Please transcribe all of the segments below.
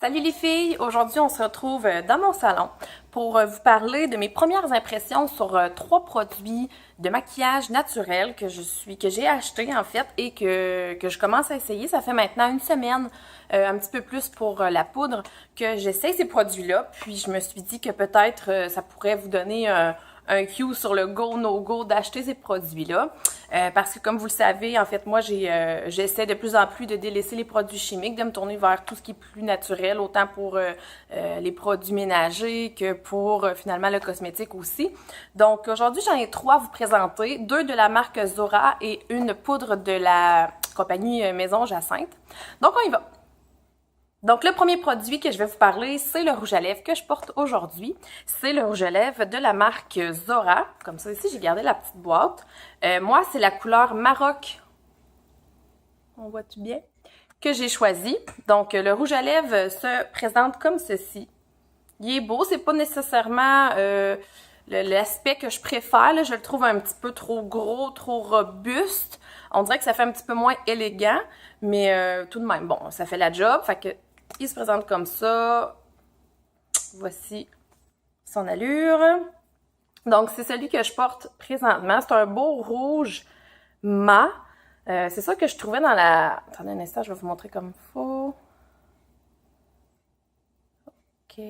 Salut les filles! Aujourd'hui, on se retrouve dans mon salon pour vous parler de mes premières impressions sur trois produits de maquillage naturel que j'ai acheté en fait et que je commence à essayer. Ça fait maintenant une semaine, un petit peu plus pour la poudre, que j'essaie ces produits-là. Puis je me suis dit que peut-être ça pourrait vous donner un cue sur le go, no go d'acheter ces produits-là. Parce que comme vous le savez, en fait, moi, j'essaie de plus en plus de délaisser les produits chimiques, de me tourner vers tout ce qui est plus naturel, autant pour les produits ménagers que pour finalement le cosmétique aussi. Donc aujourd'hui, j'en ai trois à vous présenter, deux de la marque Zora et une poudre de la compagnie Maison Jacinthe. Donc on y va! Donc, le premier produit que je vais vous parler, c'est le rouge à lèvres que je porte aujourd'hui. C'est le rouge à lèvres de la marque Zora. Comme ça, ici, j'ai gardé la petite boîte. Moi, c'est la couleur Maroc. On voit-tu bien? Que j'ai choisi. Donc, le rouge à lèvres se présente comme ceci. Il est beau. C'est pas nécessairement l'aspect que je préfère. Là. Je le trouve un petit peu trop gros, trop robuste. On dirait que ça fait un petit peu moins élégant. Mais tout de même, bon, ça fait la job. Fait que il se présente comme ça. Voici son allure. Donc, c'est celui que je porte présentement. C'est un beau rouge mat. C'est ça que je trouvais dans la... Attendez un instant, je vais vous montrer comme il faut. OK.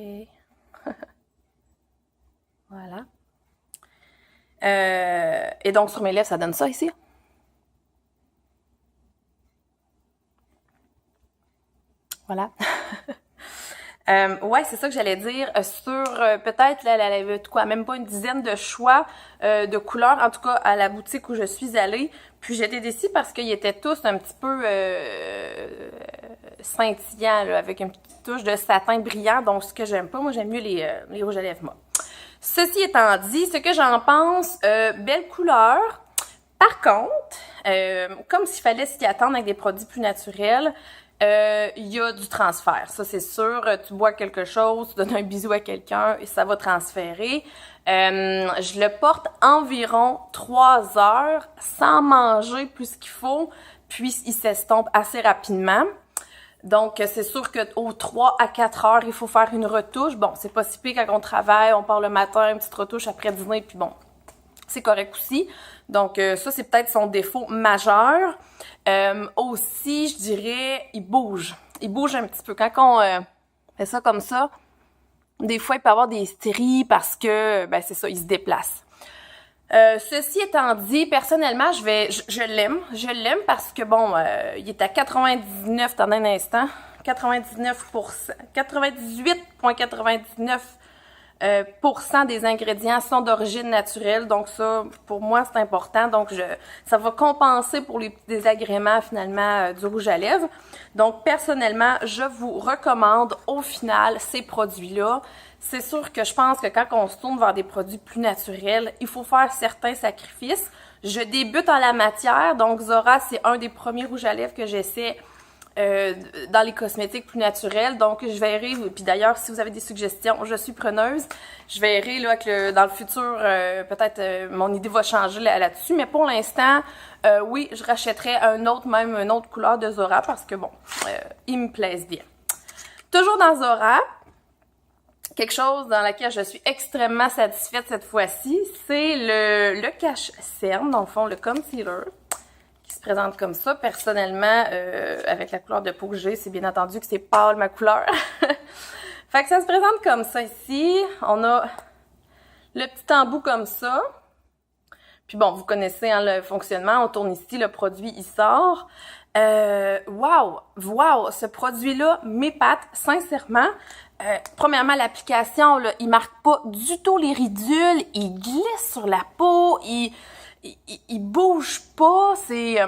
Voilà. Et donc, sur mes lèvres, ça donne ça ici. Voilà. Ouais, c'est ça que j'allais dire. Sur peut-être, là, elle avait quoi, même pas une dizaine de choix de couleurs, en tout cas à la boutique où je suis allée. Puis j'étais déçue parce qu'ils étaient tous un petit peu scintillants, là, avec une petite touche de satin brillant. Donc, ce que j'aime pas, moi j'aime mieux les rouges à lèvres mat. Ceci étant dit, ce que j'en pense, belle couleur. Par contre, comme s'il fallait s'y attendre avec des produits plus naturels, il y a du transfert, ça c'est sûr. Tu bois quelque chose, tu donnes un bisou à quelqu'un et ça va transférer. Je le porte environ 3 heures sans manger plus qu'il faut, puis il s'estompe assez rapidement. Donc, c'est sûr qu'aux 3 à 4 heures, il faut faire une retouche. Bon, c'est pas si pire quand on travaille, on part le matin, une petite retouche après dîner, puis bon, c'est correct aussi. Donc, ça, c'est peut-être son défaut majeur. Aussi, je dirais, il bouge. Il bouge un petit peu. Quand on fait ça comme ça, des fois, il peut y avoir des stries parce que, ben c'est ça, il se déplace. Ceci étant dit, personnellement, je l'aime. Je l'aime parce que, bon, il est à 99, attendez un instant, 99%, 98,99% des ingrédients sont d'origine naturelle, donc ça, pour moi, c'est important. Donc, ça va compenser pour les petits désagréments, finalement, du rouge à lèvres. Donc, personnellement, je vous recommande, au final, ces produits-là. C'est sûr que je pense que quand on se tourne vers des produits plus naturels, il faut faire certains sacrifices. Je débute en la matière, donc Zora, c'est un des premiers rouges à lèvres que j'essaie dans les cosmétiques plus naturels. Donc, je verrai, puis d'ailleurs, si vous avez des suggestions, je suis preneuse. Je verrai là, que dans le futur, peut-être mon idée va changer là-dessus. Mais pour l'instant, oui, je rachèterai une autre couleur de Zora parce que, bon, ils me plaisent bien. Toujours dans Zora, quelque chose dans laquelle je suis extrêmement satisfaite cette fois-ci, c'est le cache-cerne, dans le fond, le concealer, qui se présente comme ça. Personnellement, avec la couleur de peau que j'ai, c'est bien entendu que c'est pâle ma couleur. Fait que ça se présente comme ça ici. On a le petit embout comme ça. Puis bon, vous connaissez hein, le fonctionnement. On tourne ici, le produit, il sort. Wow! Ce produit-là m'épate, sincèrement. Premièrement, l'application, là, il marque pas du tout les ridules. Il glisse sur la peau. Il bouge pas. C'est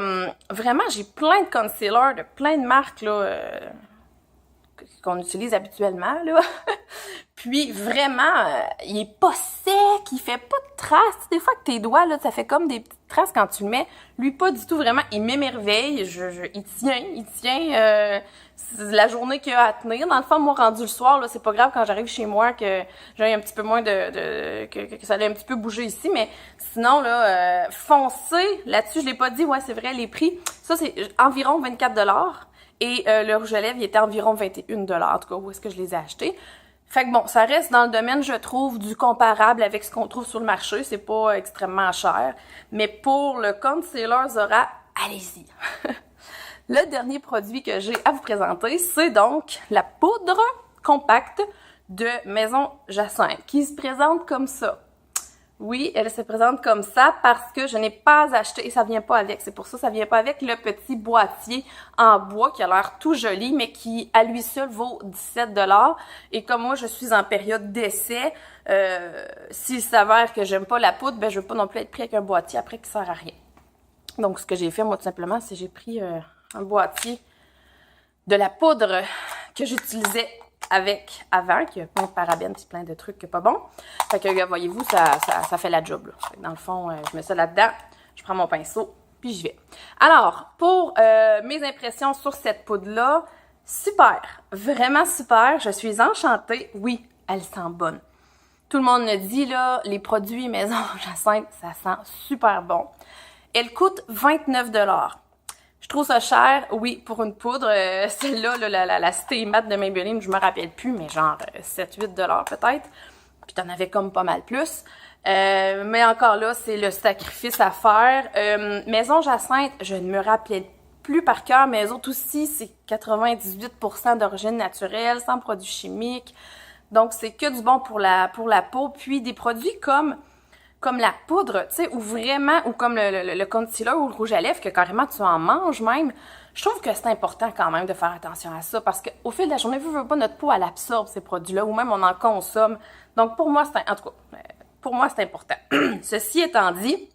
vraiment, j'ai plein de concealers de plein de marques là qu'on utilise habituellement là. Puis vraiment, il est pas sec, il fait pas de traces. Des fois que tes doigts là, ça fait comme des petites traces quand tu le mets. Lui pas du tout vraiment, il m'émerveille. Il tient. La journée qu'il a à tenir. Dans le fond, moi, rendu le soir, là, c'est pas grave quand j'arrive chez moi que j'ai un petit peu moins que ça allait un petit peu bouger ici, mais sinon, là, foncez là-dessus, je l'ai pas dit, ouais, c'est vrai, les prix. Ça, c'est environ 24 $. Et le rouge à lèvres, il était environ 21 $, en tout cas, où est-ce que je les ai achetés. Fait que bon, ça reste dans le domaine, je trouve, du comparable avec ce qu'on trouve sur le marché. C'est pas extrêmement cher. Mais pour le concealer Zora, allez-y! Le dernier produit que j'ai à vous présenter, c'est donc la poudre compacte de Maison Jacinthe, qui se présente comme ça. Oui, elle se présente comme ça parce que je n'ai pas acheté, et ça vient pas avec, c'est pour ça, ça vient pas avec le petit boîtier en bois qui a l'air tout joli, mais qui, à lui seul, vaut 17 $. Et comme moi, je suis en période d'essai, s'il s'avère que j'aime pas la poudre, ben je veux pas non plus être pris avec un boîtier après qui sert à rien. Donc, ce que j'ai fait, moi, tout simplement, c'est que j'ai pris un boîtier de la poudre que j'utilisais avec avant, qui a plein de parabènes et plein de trucs pas bons. Fait que, voyez-vous, ça fait la job, là. Dans le fond, je mets ça là-dedans, je prends mon pinceau, puis j'y vais. Alors, pour mes impressions sur cette poudre-là, super, vraiment super, je suis enchantée. Oui, elle sent bonne. Tout le monde me dit, là, les produits Maison Jacinthe, ça sent super bon. Elle coûte 29 $. Je trouve ça cher, oui, pour une poudre. Celle-là, la Stay Matte de Maybelline, je me rappelle plus, mais genre 7-8 $ peut-être. Puis t'en avais comme pas mal plus. Mais encore là, c'est le sacrifice à faire. Maison Jacinthe, je ne me rappelais plus par cœur, mais eux autres aussi, c'est 98% d'origine naturelle, sans produits chimiques. Donc, c'est que du bon pour la peau. Puis des produits comme la poudre, tu sais, ou vraiment, ou comme le concealer ou le rouge à lèvres, que carrément tu en manges même, je trouve que c'est important quand même de faire attention à ça, parce qu'au fil de la journée, veux pas, notre peau, elle absorbe ces produits-là, ou même on en consomme. Donc pour moi, en tout cas, pour moi, c'est important. Ceci étant dit,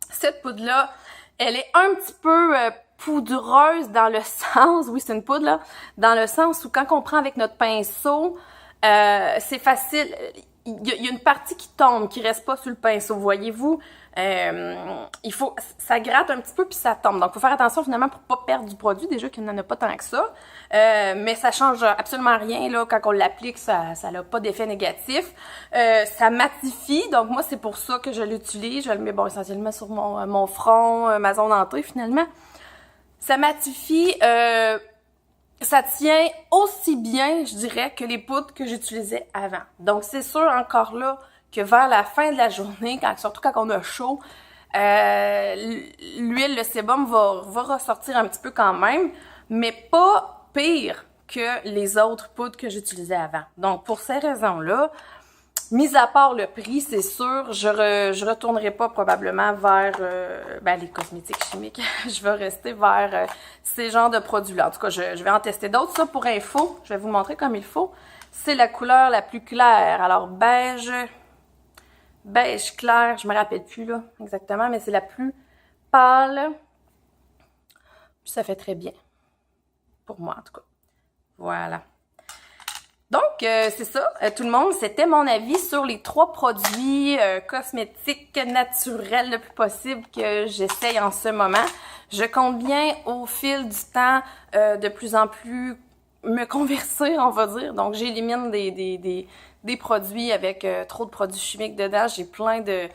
cette poudre-là, elle est un petit peu poudreuse dans le sens, oui, c'est une poudre, là, dans le sens où quand on prend avec notre pinceau, c'est facile. Il y a une partie qui tombe, qui reste pas sur le pinceau, voyez-vous. Ça gratte un petit peu puis ça tombe. Donc, faut faire attention finalement pour pas perdre du produit, déjà qu'il n'en a pas tant que ça. Mais ça change absolument rien, là, quand on l'applique, ça n'a pas d'effet négatif. Ça matifie, donc moi, c'est pour ça que je l'utilise. Je le mets, bon, essentiellement sur mon front, ma zone entrée, finalement. Ça matifie, ça tient aussi bien, je dirais, que les poudres que j'utilisais avant. Donc, c'est sûr, encore là, que vers la fin de la journée, surtout quand on a chaud, l'huile, le sébum va ressortir un petit peu quand même, mais pas pire que les autres poudres que j'utilisais avant. Donc, pour ces raisons-là, mis à part le prix, c'est sûr, je retournerai pas probablement vers les cosmétiques chimiques. Je vais rester vers ces genres de produits-là. En tout cas, je vais en tester d'autres. Ça, pour info, je vais vous montrer comme il faut. C'est la couleur la plus claire. Alors, beige clair, je me rappelle plus là exactement, mais c'est la plus pâle. Puis ça fait très bien. Pour moi, en tout cas. Voilà. Donc, c'est ça, tout le monde, c'était mon avis sur les 3 produits cosmétiques naturels le plus possible que j'essaye en ce moment. Je compte bien, au fil du temps, de plus en plus me convertir, on va dire. Donc, j'élimine des produits avec trop de produits chimiques dedans. J'ai plein de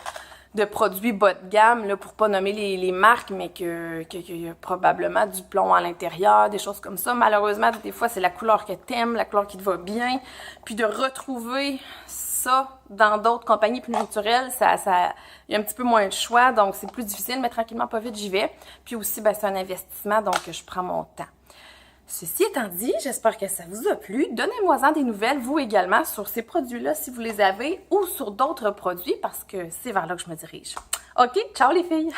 produits bas de gamme, là, pour pas nommer les marques, mais qu'il y a probablement du plomb à l'intérieur, des choses comme ça. Malheureusement, des fois, c'est la couleur que t'aimes, la couleur qui te va bien. Puis de retrouver ça dans d'autres compagnies plus naturelles, il y a un petit peu moins de choix, donc c'est plus difficile, mais tranquillement, pas vite, j'y vais. Puis aussi, c'est un investissement, donc je prends mon temps. Ceci étant dit, j'espère que ça vous a plu. Donnez-moi-en des nouvelles, vous également, sur ces produits-là, si vous les avez, ou sur d'autres produits, parce que c'est vers là que je me dirige. OK, ciao les filles!